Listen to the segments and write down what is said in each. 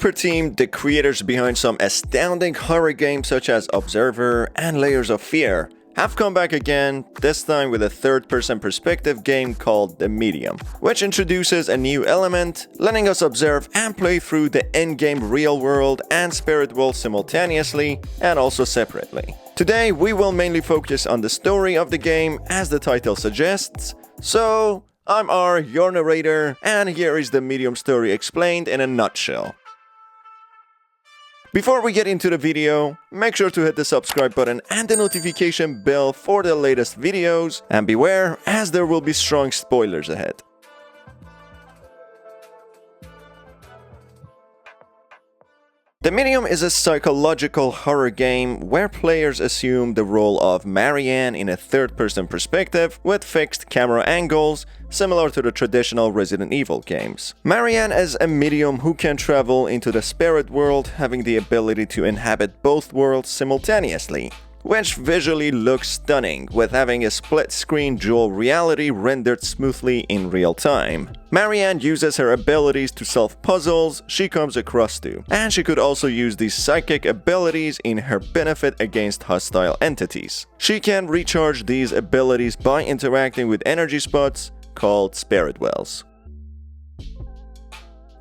Super Team, the creators behind some astounding horror games such as Observer and Layers of Fear, have come back again, this time with a third-person perspective game called The Medium, which introduces a new element, letting us observe and play through the in-game real world and spirit world simultaneously and also separately. Today, we will mainly focus on the story of the game, as the title suggests, so I'm R, your narrator, and here is the Medium story explained in a nutshell. Before we get into the video, make sure to hit the subscribe button and the notification bell for the latest videos, and beware, as there will be strong spoilers ahead. The Medium is a psychological horror game where players assume the role of Marianne in a third-person perspective with fixed camera angles, similar to the traditional Resident Evil games. Marianne is a medium who can travel into the spirit world, having the ability to inhabit both worlds simultaneously, which visually looks stunning, with having a split-screen dual reality rendered smoothly in real time. Marianne uses her abilities to solve puzzles she comes across to, and she could also use these psychic abilities in her benefit against hostile entities. She can recharge these abilities by interacting with energy spots called spirit wells.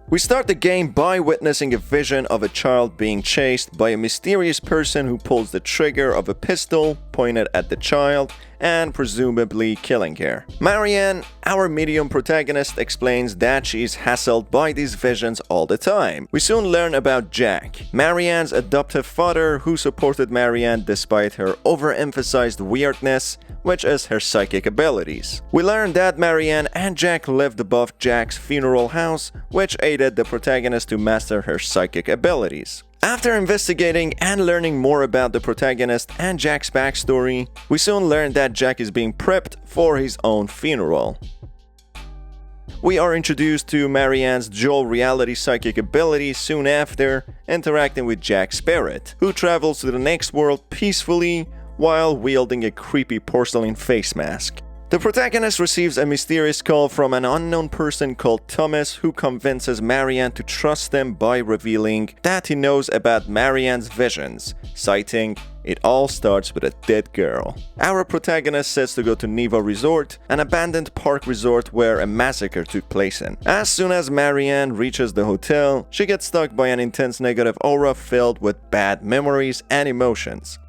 We start the game by witnessing a vision of a child being chased by a mysterious person who pulls the trigger of a pistol pointed at the child and presumably killing her. Marianne, our medium protagonist, explains that she is hassled by these visions all the time. We soon learn about Jack, Marianne's adoptive father who supported Marianne despite her overemphasized weirdness, which is her psychic abilities. We learn that Marianne and Jack lived above Jack's funeral house, which aided the protagonist to master her psychic abilities. After investigating and learning more about the protagonist and Jack's backstory, we soon learn that Jack is being prepped for his own funeral. We are introduced to Marianne's dual reality psychic ability soon after, interacting with Jack's spirit, who travels to the next world peacefully while wielding a creepy porcelain face mask. The protagonist receives a mysterious call from an unknown person called Thomas, who convinces Marianne to trust him by revealing that he knows about Marianne's visions, citing, "It all starts with a dead girl." Our protagonist sets to go to Neva Resort, an abandoned park resort where a massacre took place in. As soon as Marianne reaches the hotel, she gets struck by an intense negative aura filled with bad memories and emotions.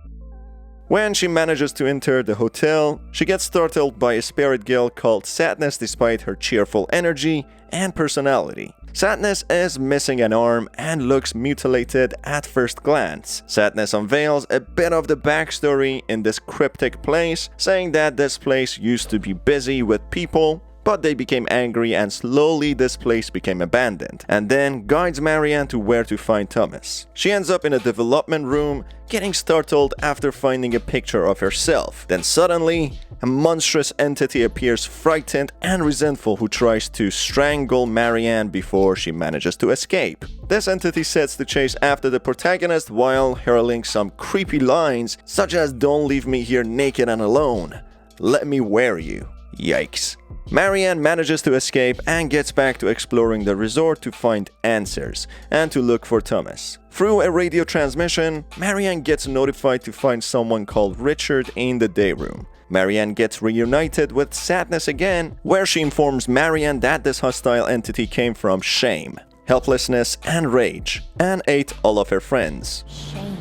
When she manages to enter the hotel, she gets startled by a spirit girl called Sadness despite her cheerful energy and personality. Sadness is missing an arm and looks mutilated at first glance. Sadness unveils a bit of the backstory in this cryptic place, saying that this place used to be busy with people, but they became angry and slowly this place became abandoned, and then guides Marianne to where to find Thomas. She ends up in a development room, getting startled after finding a picture of herself. Then suddenly, a monstrous entity appears, frightened and resentful, who tries to strangle Marianne before she manages to escape. This entity sets to chase after the protagonist while hurling some creepy lines such as "Don't leave me here naked and alone. Let me wear you." Yikes. Marianne manages to escape and gets back to exploring the resort to find answers and to look for Thomas. Through a radio transmission, Marianne gets notified to find someone called Richard in the day room. Marianne gets reunited with Sadness again, where she informs Marianne that this hostile entity came from shame, helplessness, and rage, and ate all of her friends. Shame.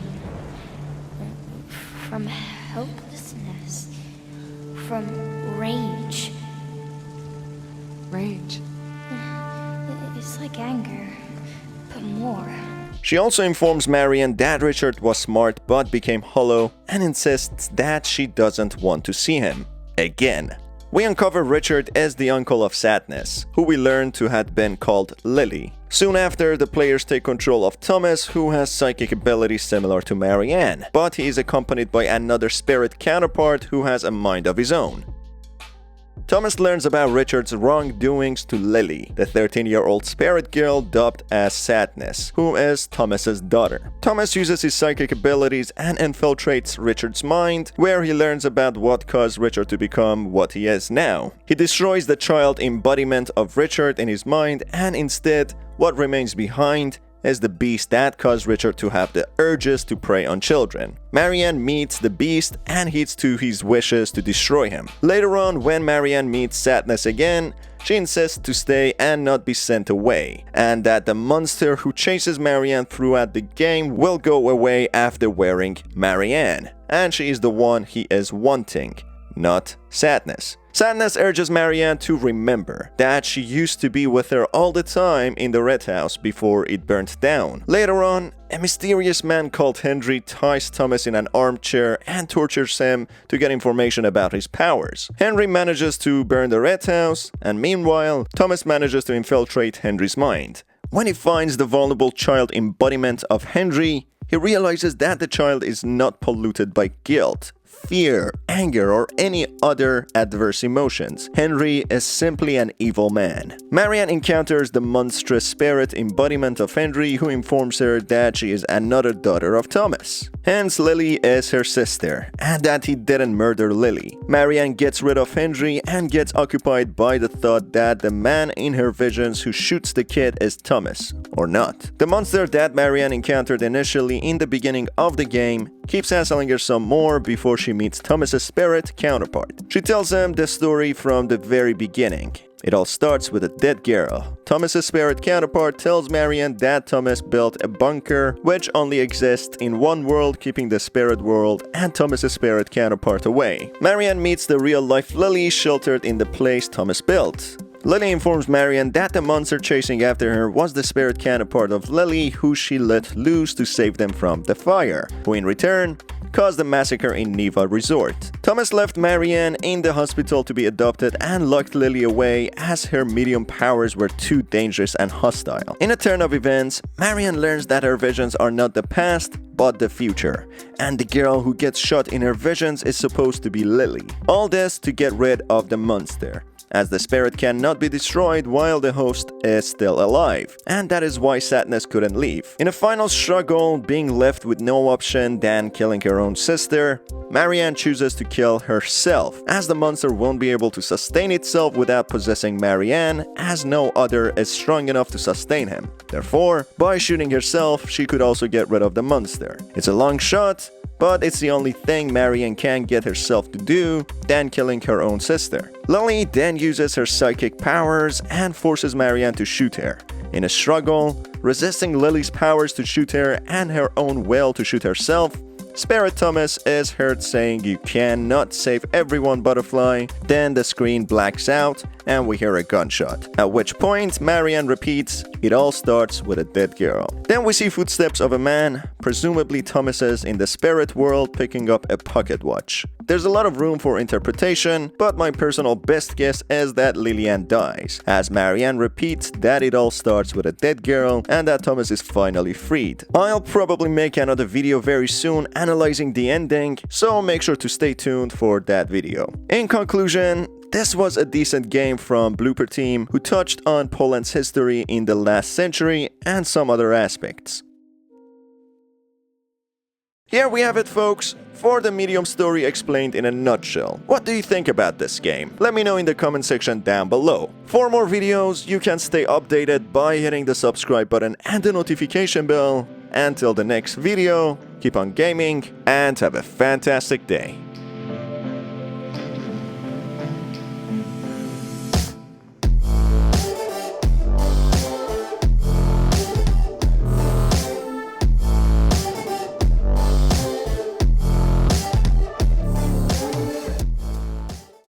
From helplessness. From rage. Rage. It's like anger, but more. She also informs Marianne that Richard was smart but became hollow and insists that she doesn't want to see him again. We uncover Richard as the uncle of Sadness, who we learn to have been called Lily. Soon after, the players take control of Thomas, who has psychic abilities similar to Marianne, but he is accompanied by another spirit counterpart who has a mind of his own. Thomas learns about Richard's wrongdoings to Lily, the 13-year-old spirit girl dubbed as Sadness, who is Thomas's daughter. Thomas uses his psychic abilities and infiltrates Richard's mind, where he learns about what caused Richard to become what he is now. He destroys the child embodiment of Richard in his mind, and instead, what remains behind is the beast that caused Richard to have the urges to prey on children. Marianne meets the beast and heeds to his wishes to destroy him. Later on, when Marianne meets Sadness again, she insists to stay and not be sent away, and that the monster who chases Marianne throughout the game will go away after wearing Marianne, and she is the one he is wanting, not Sadness. Sadness urges Marianne to remember that she used to be with her all the time in the Red House before it burnt down. Later on, a mysterious man called Henry ties Thomas in an armchair and tortures him to get information about his powers. Henry manages to burn the Red House, and meanwhile, Thomas manages to infiltrate Henry's mind. When he finds the vulnerable child embodiment of Henry, he realizes that the child is not polluted by guilt, fear, anger, or any other adverse emotions. Henry is simply an evil man. Marianne encounters the monstrous spirit embodiment of Henry, who informs her that she is another daughter of Thomas. Hence, Lily is her sister, and that he didn't murder Lily. Marianne gets rid of Henry and gets occupied by the thought that the man in her visions who shoots the kid is Thomas, or not. The monster that Marianne encountered initially in the beginning of the game keeps hassling her some more before she meets Thomas's spirit counterpart. She tells him the story from the very beginning. It all starts with a dead girl. Thomas's spirit counterpart tells Marianne that Thomas built a bunker which only exists in one world, keeping the spirit world and Thomas's spirit counterpart away. Marianne meets the real-life Lily sheltered in the place Thomas built. Lily informs Marianne that the monster chasing after her was the spirit counterpart of Lily, who she let loose to save them from the fire, who in return caused a massacre in Neva Resort. Thomas left Marianne in the hospital to be adopted and locked Lily away as her medium powers were too dangerous and hostile. In a turn of events, Marianne learns that her visions are not the past, but the future, and the girl who gets shot in her visions is supposed to be Lily. All this to get rid of the monster, as the spirit cannot be destroyed while the host is still alive, and that is why Sadness couldn't leave. In a final struggle, being left with no option than killing her own sister, Marianne chooses to kill herself, as the monster won't be able to sustain itself without possessing Marianne, as no other is strong enough to sustain him. Therefore, by shooting herself, she could also get rid of the monster. It's a long shot, but it's the only thing Marianne can get herself to do than killing her own sister. Lily then uses her psychic powers and forces Marianne to shoot her. In a struggle, resisting Lily's powers to shoot her and her own will to shoot herself, Spirit Thomas is heard saying, "You cannot save everyone, Butterfly." Then the screen blacks out and we hear a gunshot. At which point Marianne repeats, "It all starts with a dead girl." Then we see footsteps of a man, presumably Thomas's, in the spirit world picking up a pocket watch. There's a lot of room for interpretation, but my personal best guess is that Lillian dies, as Marianne repeats that it all starts with a dead girl and that Thomas is finally freed. I'll probably make another video very soon analyzing the ending, so make sure to stay tuned for that video. In conclusion, this was a decent game from Blooper Team, who touched on Poland's history in the last century and some other aspects. Here we have it, folks, for the medium story explained in a nutshell. What do you think about this game? Let me know in the comment section down below. For more videos, you can stay updated by hitting the subscribe button and the notification bell. Until the next video, keep on gaming and have a fantastic day.